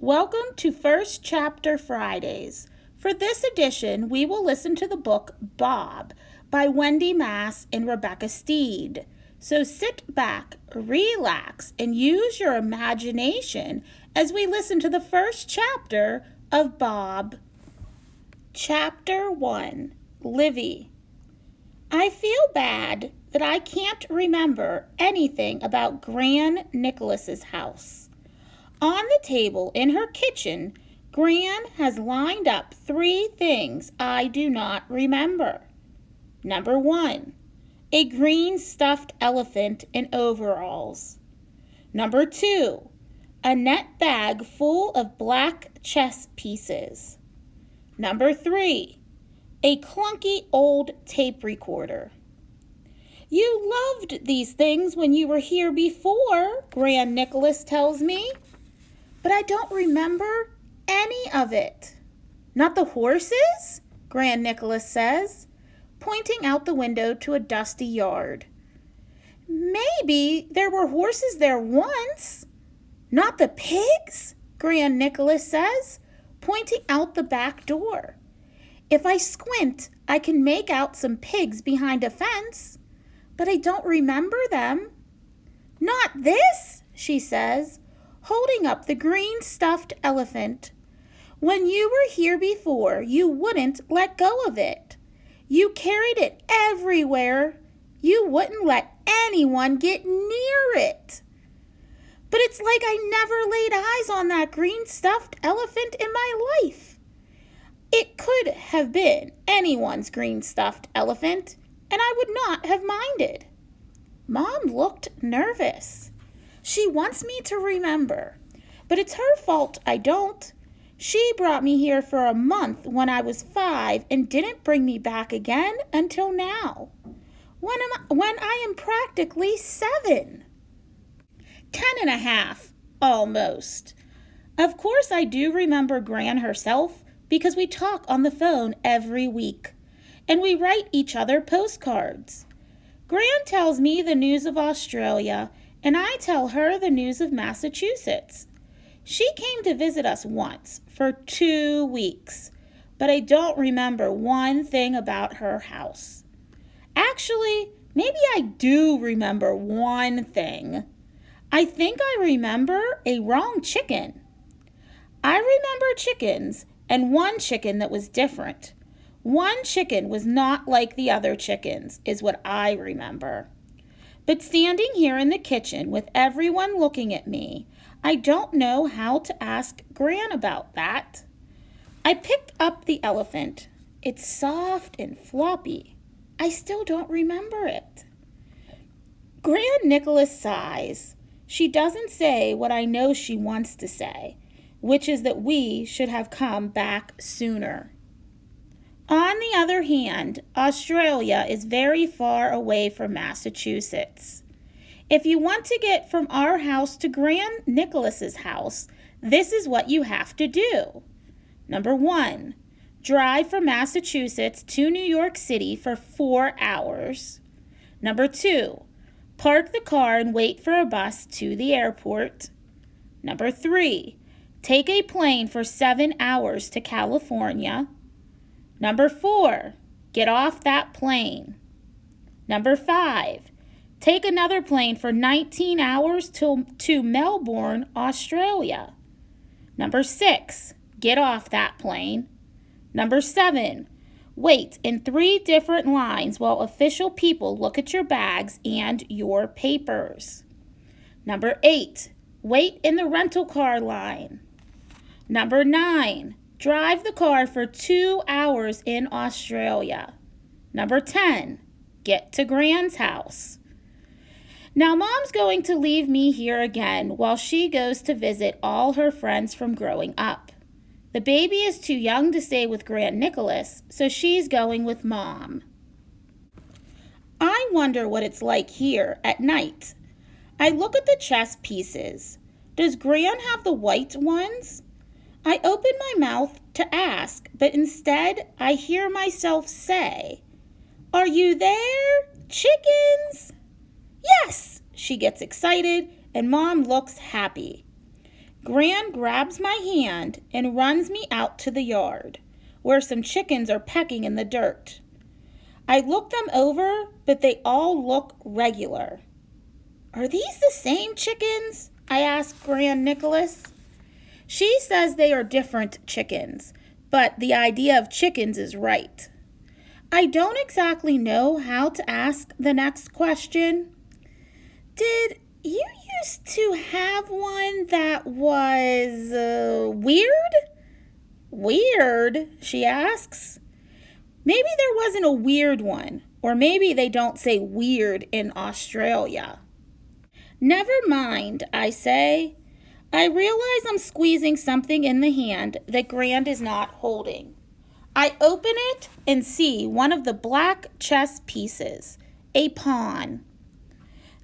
Welcome to First Chapter Fridays. For this edition, we will listen to the book Bob by Wendy Mass and Rebecca Steed. So sit back, relax, and use your imagination as we listen to the first chapter of Bob. Chapter 1, Livy. I feel bad that I can't remember anything about Gran Nicholas's house. On the table in her kitchen, Gran has lined up 3 things I do not remember. Number 1, a green stuffed elephant in overalls. Number 2, a net bag full of black chess pieces. Number 3, a clunky old tape recorder. You loved these things when you were here before, Gran Nicholas tells me. But I don't remember any of it. Not the horses? Gran Nicholas says, pointing out the window to a dusty yard. Maybe there were horses there once. Not the pigs? Gran Nicholas says, pointing out the back door. If I squint, I can make out some pigs behind a fence, but I don't remember them. Not this, she says, holding up the green stuffed elephant. When you were here before, you wouldn't let go of it. You carried it everywhere. You wouldn't let anyone get near it. But it's like I never laid eyes on that green stuffed elephant in my life. It could have been anyone's green stuffed elephant, and I would not have minded. Mom looked nervous. She wants me to remember, but it's her fault I don't. She brought me here for a month when I was 5 and didn't bring me back again until now, when I am practically 7. 10 and a half, almost. Of course I do remember Gran herself because we talk on the phone every week, and we write each other postcards. Gran tells me the news of Australia, and I tell her the news of Massachusetts. She came to visit us once for 2 weeks, but I don't remember one thing about her house. Actually, maybe I do remember one thing. I think I remember a wrong chicken. I remember chickens and one chicken that was different. One chicken was not like the other chickens, is what I remember. But standing here in the kitchen with everyone looking at me, I don't know how to ask Gran about that. I picked up the elephant. It's soft and floppy. I still don't remember it. Gran Nicholas sighs. She doesn't say what I know she wants to say, which is that we should have come back sooner. On the other hand, Australia is very far away from Massachusetts. If you want to get from our house to Gran Nicholas's house, this is what you have to do. Number 1, drive from Massachusetts to New York City for 4 hours. Number 2, park the car and wait for a bus to the airport. Number 3, take a plane for 7 hours to California. Number 4, get off that plane. Number 5, take another plane for 19 hours to Melbourne, Australia. Number 6, get off that plane. Number 7, wait in 3 different lines while official people look at your bags and your papers. Number 8, wait in the rental car line. Number 9, drive the car for 2 hours in Australia. Number 10, get to Gran's house. Now Mom's going to leave me here again while she goes to visit all her friends from growing up. The baby is too young to stay with Gran Nicholas, so she's going with Mom. I wonder what it's like here at night. I look at the chess pieces. Does Gran have the white ones? I open my mouth to ask, but instead I hear myself say, "Are you there, chickens?" Yes, she gets excited, and Mom looks happy. Gran grabs my hand and runs me out to the yard, where some chickens are pecking in the dirt. I look them over, but they all look regular. Are these the same chickens? I ask Gran Nicholas. She says they are different chickens, but the idea of chickens is right. I don't exactly know how to ask the next question. Did you used to have one that was weird? Weird, she asks. Maybe there wasn't a weird one, or maybe they don't say weird in Australia. Never mind, I say. I realize I'm squeezing something in the hand that Gran is not holding. I open it and see one of the black chess pieces, a pawn.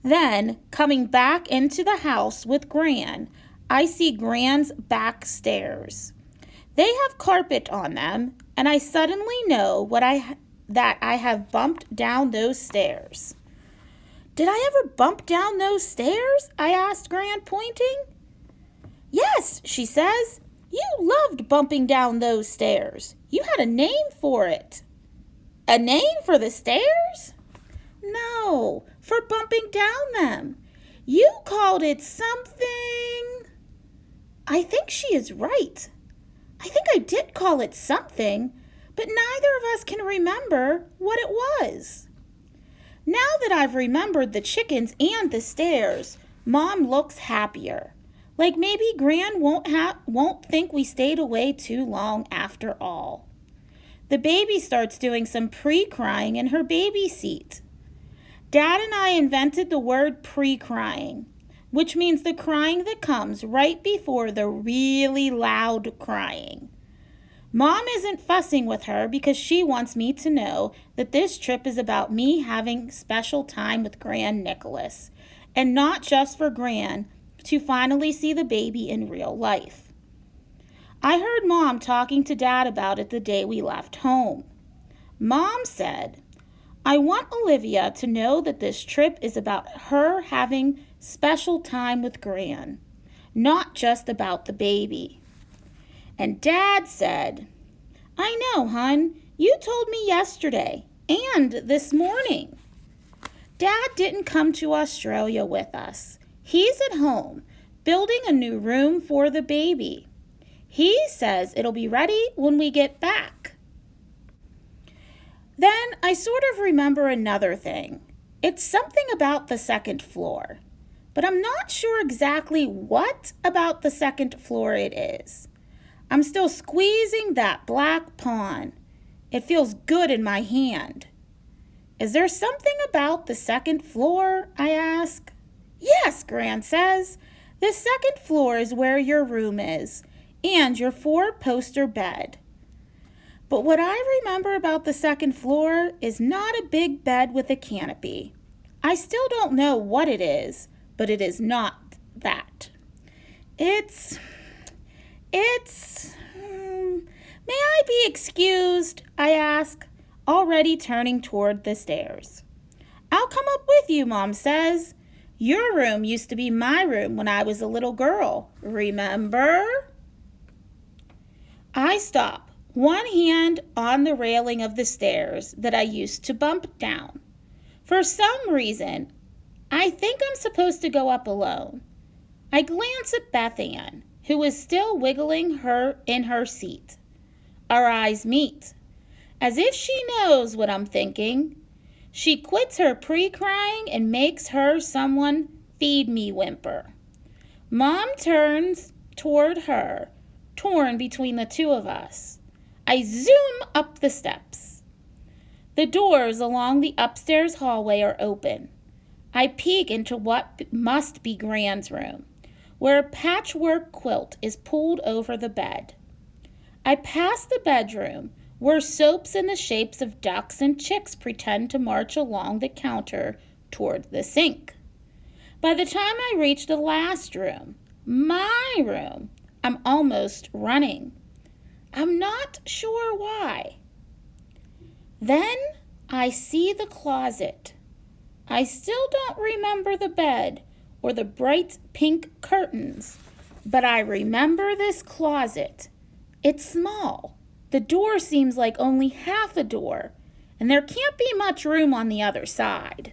Then, coming back into the house with Gran, I see Gran's back stairs. They have carpet on them, and I suddenly know that I have bumped down those stairs. Did I ever bump down those stairs? I asked Gran, pointing. Yes, she says. You loved bumping down those stairs. You had a name for it. A name for the stairs? No, for bumping down them. You called it something. I think she is right. I think I did call it something, but neither of us can remember what it was. Now that I've remembered the chickens and the stairs, Mom looks happier. Like maybe Gran won't think we stayed away too long after all. The baby starts doing some pre-crying in her baby seat. Dad and I invented the word pre-crying, which means the crying that comes right before the really loud crying. Mom isn't fussing with her because she wants me to know that this trip is about me having special time with Gran Nicholas, and not just for Gran to finally see the baby in real life. I heard Mom talking to Dad about it the day we left home. Mom said, I want Olivia to know that this trip is about her having special time with Gran, not just about the baby. And Dad said, I know, hon, you told me yesterday and this morning. Dad didn't come to Australia with us. He's at home, building a new room for the baby. He says it'll be ready when we get back. Then I sort of remember another thing. It's something about the second floor, but I'm not sure exactly what about the second floor it is. I'm still squeezing that black pawn. It feels good in my hand. Is there something about the second floor? I ask. Yes, Gran says. The second floor is where your room is, and your 4-poster bed. But what I remember about the second floor is not a big bed with a canopy. I still don't know what it is, but it is not that. It's... May I be excused? I ask, already turning toward the stairs. I'll come up with you, Mom says. Your room used to be my room when I was a little girl, remember? I stop, one hand on the railing of the stairs that I used to bump down. For some reason, I think I'm supposed to go up alone. I glance at Beth Ann, who is still wiggling in her seat. Our eyes meet, as if she knows what I'm thinking. She quits her pre-crying and makes her someone feed me whimper. Mom turns toward her, torn between the two of us. I zoom up the steps. The doors along the upstairs hallway are open. I peek into what must be Gran's room, where a patchwork quilt is pulled over the bed. I pass the bedroom, where soaps in the shapes of ducks and chicks pretend to march along the counter toward the sink. By the time I reach the last room, my room, I'm almost running. I'm not sure why. Then I see the closet. I still don't remember the bed or the bright pink curtains, But I remember this closet. It's small. The door seems like only half a door, and there can't be much room on the other side.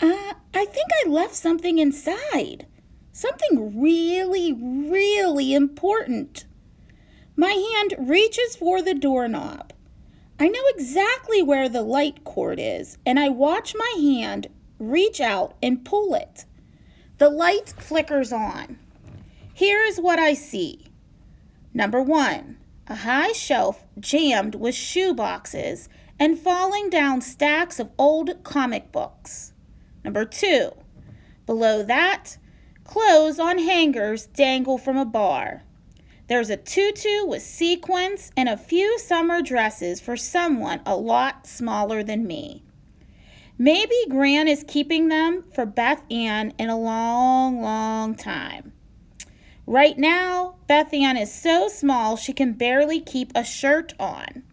I think I left something inside. Something really, really important. My hand reaches for the doorknob. I know exactly where the light cord is, and I watch my hand reach out and pull it. The light flickers on. Here is what I see. Number 1, a high shelf jammed with shoe boxes and falling down stacks of old comic books. Number 2, below that, clothes on hangers dangle from a bar. There's a tutu with sequins and a few summer dresses for someone a lot smaller than me. Maybe Gran is keeping them for Beth Ann in a long, long time. Right now, Beth Ann is so small she can barely keep a shirt on.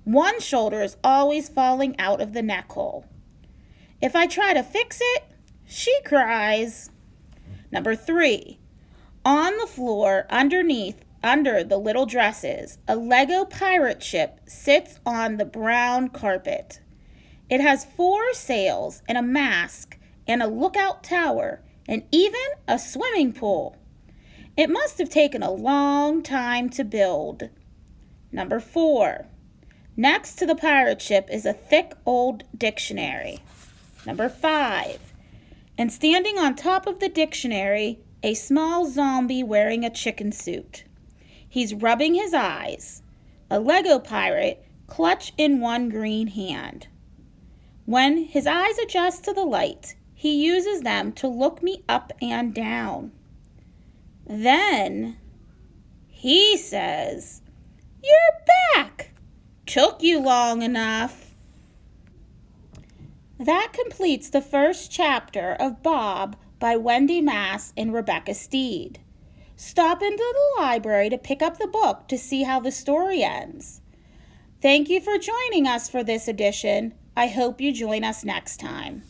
One shoulder is always falling out of the neck hole. If I try to fix it, she cries. Number 3, on the floor under the little dresses, a Lego pirate ship sits on the brown carpet. It has 4 sails and a mast and a lookout tower and even a swimming pool. It must have taken a long time to build. Number 4, next to the pirate ship is a thick old dictionary. Number 5, and standing on top of the dictionary, a small zombie wearing a chicken suit. He's rubbing his eyes. A Lego pirate clutch in one green hand. When his eyes adjust to the light, he uses them to look me up and down. Then he says, "You're back! Took you long enough." That completes the first chapter of Bob by Wendy Mass and Rebecca Steed. Stop into the library to pick up the book to see how the story ends. Thank you for joining us for this edition. I hope you join us next time.